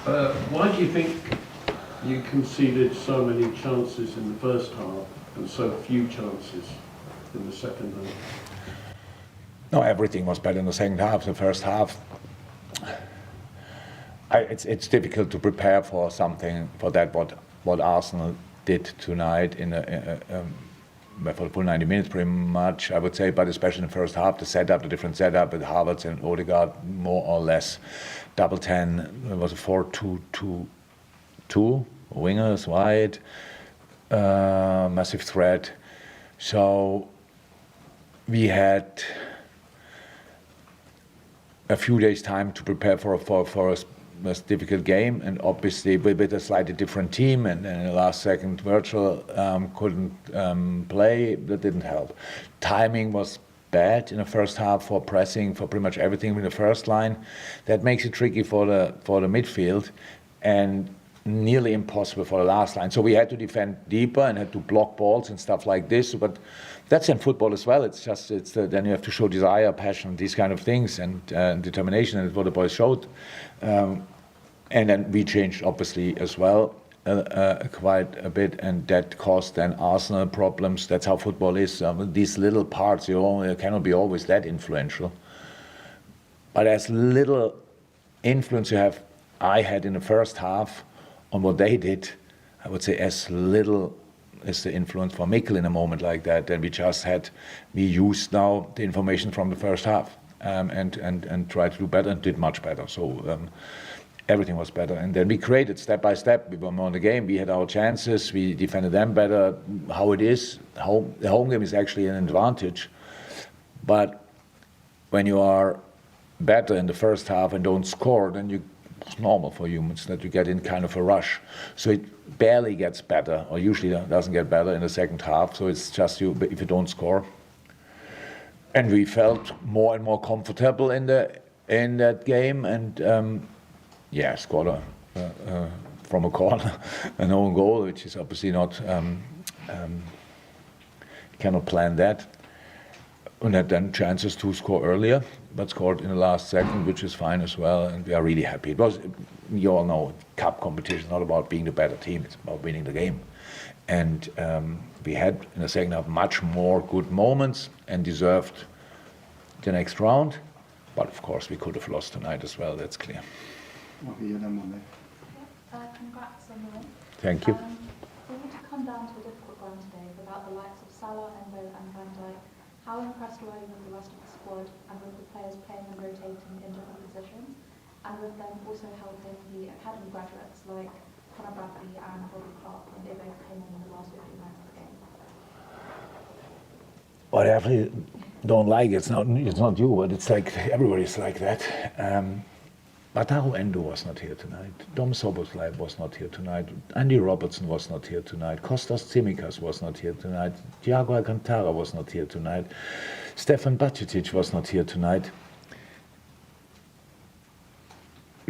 Why do you think you conceded so many chances in the first half and so few chances in the second half? No, everything was better in the second half. The first half, it's difficult to prepare for something for that. What Arsenal did tonight for the full 90 minutes, pretty much, I would say, but especially in the first half, the different setup with Havertz and Odegaard, more or less double 10. It was a 4-2-2-2, wingers wide, massive threat. So we had a few days' time to prepare for a difficult game, and obviously with a slightly different team, and in the last second Virgil couldn't play. That didn't help. Timing was bad in the first half for pressing, for pretty much everything in the first line. That makes it tricky for the midfield, and nearly impossible for the last line. So we had to defend deeper and had to block balls and stuff like this. But that's in football as well. Then you have to show desire, passion, these kind of things, and determination, and it's what the boys showed. And then we changed obviously as well quite a bit, and that caused then Arsenal problems. That's how football is. These little parts, you cannot be always that influential. But as little influence I had in the first half on what they did, I would say as little as the influence for Mikkel in a moment like that. And we used now the information from the first half and tried to do better, and did much better. So everything was better. And then we created step by step. We were more in the game. We had our chances. We defended them better. How it is, the home game is actually an advantage. But when you are better in the first half and don't score, then it's normal for humans that you get in kind of a rush. So it barely gets better, or usually doesn't get better in the second half. So it's just if you don't score. And we felt more and more comfortable in that game, and scored from a corner an own goal, which is obviously not cannot plan that. And had then chances to score earlier, but scored in the last second, which is fine as well, and we are really happy. You all know, cup competition is not about being the better team, it's about winning the game. And we had, in the second half, much more good moments and deserved the next round. But of course, we could have lost tonight as well, that's clear. Congrats on the win. Thank you. For you to come down to a difficult ground today without the likes of Salah, Endo and Van Dijk, how impressed were you with the rest of the squad and with the players playing and rotating in different positions, and with them also helping the academy graduates like counterattack and Jurgen Klopp when they both came in the last 15 minutes of the game? Well, I definitely don't like it. It's not you, but it's like everybody's like that. Batahu Endo was not here tonight. Dom Soboslai was not here tonight. Andy Robertson was not here tonight. Kostas Tsimikas was not here tonight. Thiago Alcantara was not here tonight. Stefan Bajcetic was not here tonight.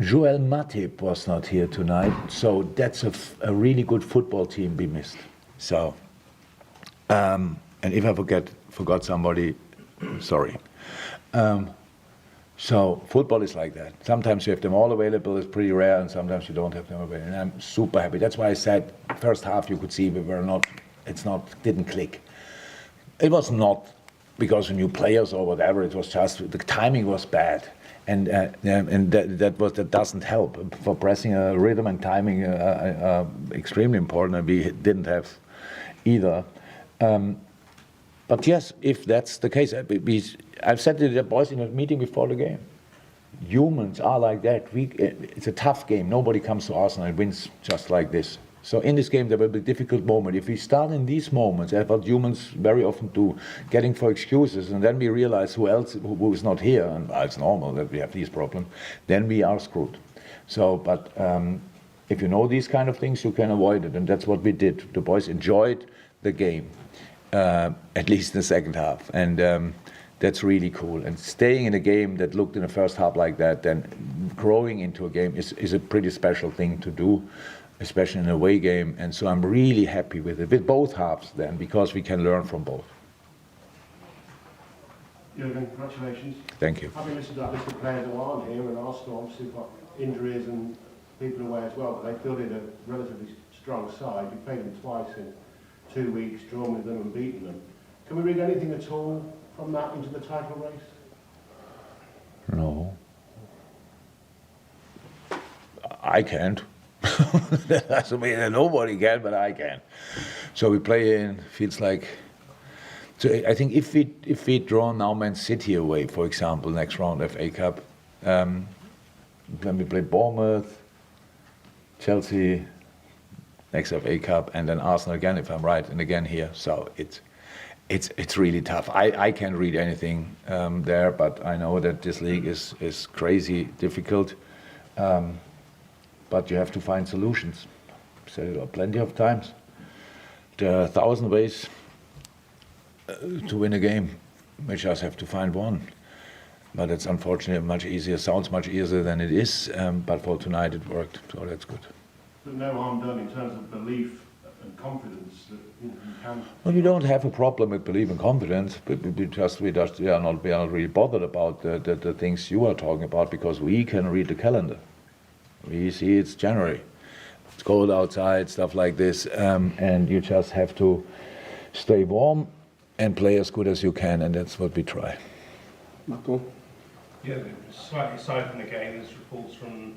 Joel Matip was not here tonight. So that's a really good football team we missed. So, and if I forgot somebody, sorry. So football is like that. Sometimes you have them all available, it's pretty rare, and sometimes you don't have them available. And I'm super happy. That's why I said first half you could see didn't click. It was not because of new players or whatever, it was just the timing was bad. And that doesn't help. For pressing a rhythm and timing extremely important, and we didn't have either. But yes, if that's the case, I've said to the boys in a meeting before the game, humans are like that. It's a tough game. Nobody comes to Arsenal and wins just like this. So in this game, there will be a difficult moment. If we start in these moments, that's what humans very often do, getting for excuses, and then we realize who is not here, and it's normal that we have these problems, then we are screwed. So, but if you know these kind of things, you can avoid it, and that's what we did. The boys enjoyed the game. At least in the second half, and that's really cool. And staying in a game that looked in the first half like that, then growing into a game is a pretty special thing to do, especially in an away game. And so I'm really happy with it, with both halves then, because we can learn from both. Jurgen, congratulations. Thank you. Having listened to that list of players who aren't here, and Arsenal obviously got injuries and people away as well, but they filled in a relatively strong side. We played them twice in 2 weeks, drawn with them and beaten them. Can we read anything at all from that into the title race? No. I can't. That doesn't mean that nobody can, but I can. So we play in, feels like... So I think if we draw now Man City away, for example, next round FA Cup, then we play Bournemouth, Chelsea, next FA Cup, and then Arsenal again, if I'm right, and again here. So it's really tough. I can't read anything there, but I know that this league is crazy difficult. But you have to find solutions. I've said it plenty of times. There are 1,000 ways to win a game. We just have to find one. But it's unfortunately much easier, sounds much easier than it is, but for tonight it worked, so that's good. But no harm done in terms of belief and confidence that you can... Well, we don't have a problem with belief and confidence, but we are not really bothered about the things you are talking about, because we can read the calendar. We see it's January. It's cold outside, stuff like this, and you just have to stay warm and play as good as you can, and that's what we try. Michael? Yeah, slightly aside from the game, there's reports from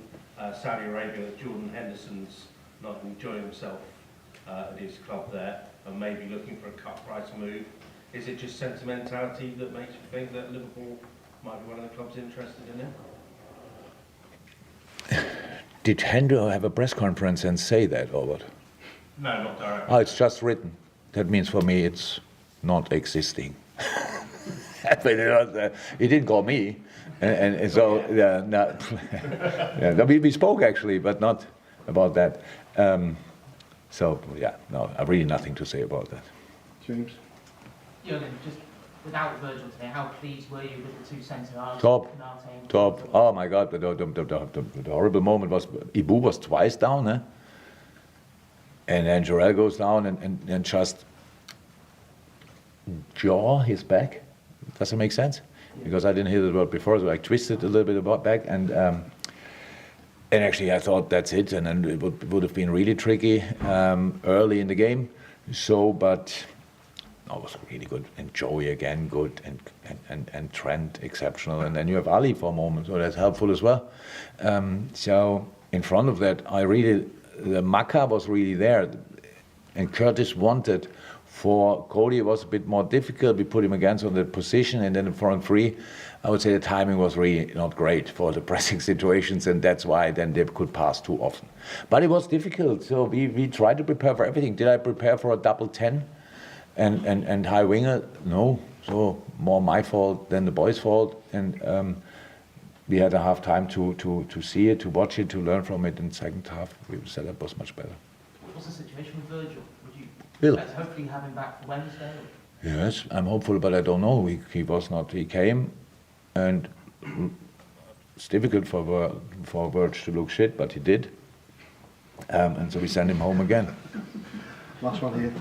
Saudi Arabia that Jordan Henderson's not enjoying himself at his club there and maybe looking for a cut price move. Is it just sentimentality that makes you think that Liverpool might be one of the clubs interested in him? Did Hendo have a press conference and say that, or what? No, not directly. Oh, it's just written. That means for me it's not existing. But he didn't call me, and so yeah, no, yeah, we spoke actually, but not about that. So yeah, no, I've really nothing to say about that. James? Jurgen, just without Virgil today, how pleased were you with the two centre-halves? Top. Konate and Top. Klopp? Oh my God, the horrible moment was Ibu was twice down, eh? And then Jorel goes down and just jaw his back. Does it make sense? Because I didn't hear the word before, so I twisted a little bit about back, and actually I thought that's it, and then it would have been really tricky early in the game. So, but no, it was really good, and Joey again good, and Trent exceptional, and then you have Ali for a moment, so that's helpful as well. So in front of that, the Maka was really there, and Curtis wanted. For Cody, it was a bit more difficult. We put him against on the position, and then in front three, I would say the timing was really not great for the pressing situations, and that's why then they could pass too often. But it was difficult, so we tried to prepare for everything. Did I prepare for a double 10 and high winger? No, so more my fault than the boys' fault, and we had a half time to see it, to watch it, to learn from it. In the second half, the setup was much better. What's the situation with Virgil? Would you Bill. let's hopefully have him back for Wednesday? Yes, I'm hopeful, but I don't know. He was not. He came, and it's difficult for Virg to look shit, but he did, and so we sent him home again. Last one here.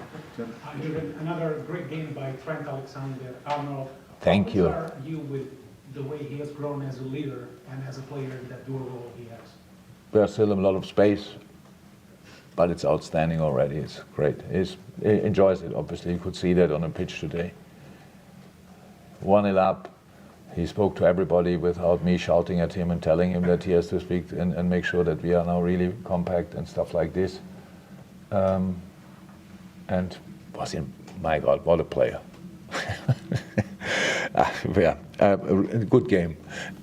Another great game by Trent Alexander-Arnold. Thank you. How are you with the way he has grown as a leader and as a player in that dual role he has? There's still a lot of space, but it's outstanding already. It's great. He enjoys it, obviously. You could see that on the pitch today. 1-0 up. He spoke to everybody without me shouting at him and telling him that he has to speak and make sure that we are now really compact and stuff like this. And was in, my God, what a player. Yeah, a good game.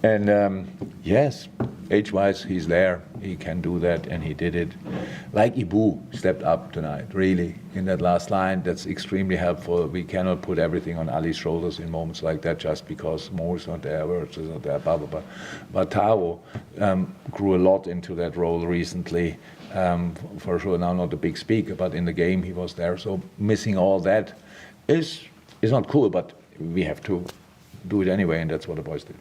And yes, age-wise, he's there. He can do that, and he did it. Like Ibu stepped up tonight, really, in that last line. That's extremely helpful. We cannot put everything on Ali's shoulders in moments like that just because Mo is not there, Wirtz is not there, blah, blah, blah. But Tavo grew a lot into that role recently. For sure, now not a big speaker, but in the game he was there. So missing all that is not cool, but we have to do it anyway, and that's what the boys did.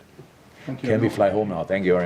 Thank you. Can we fly home now? Thank you very much.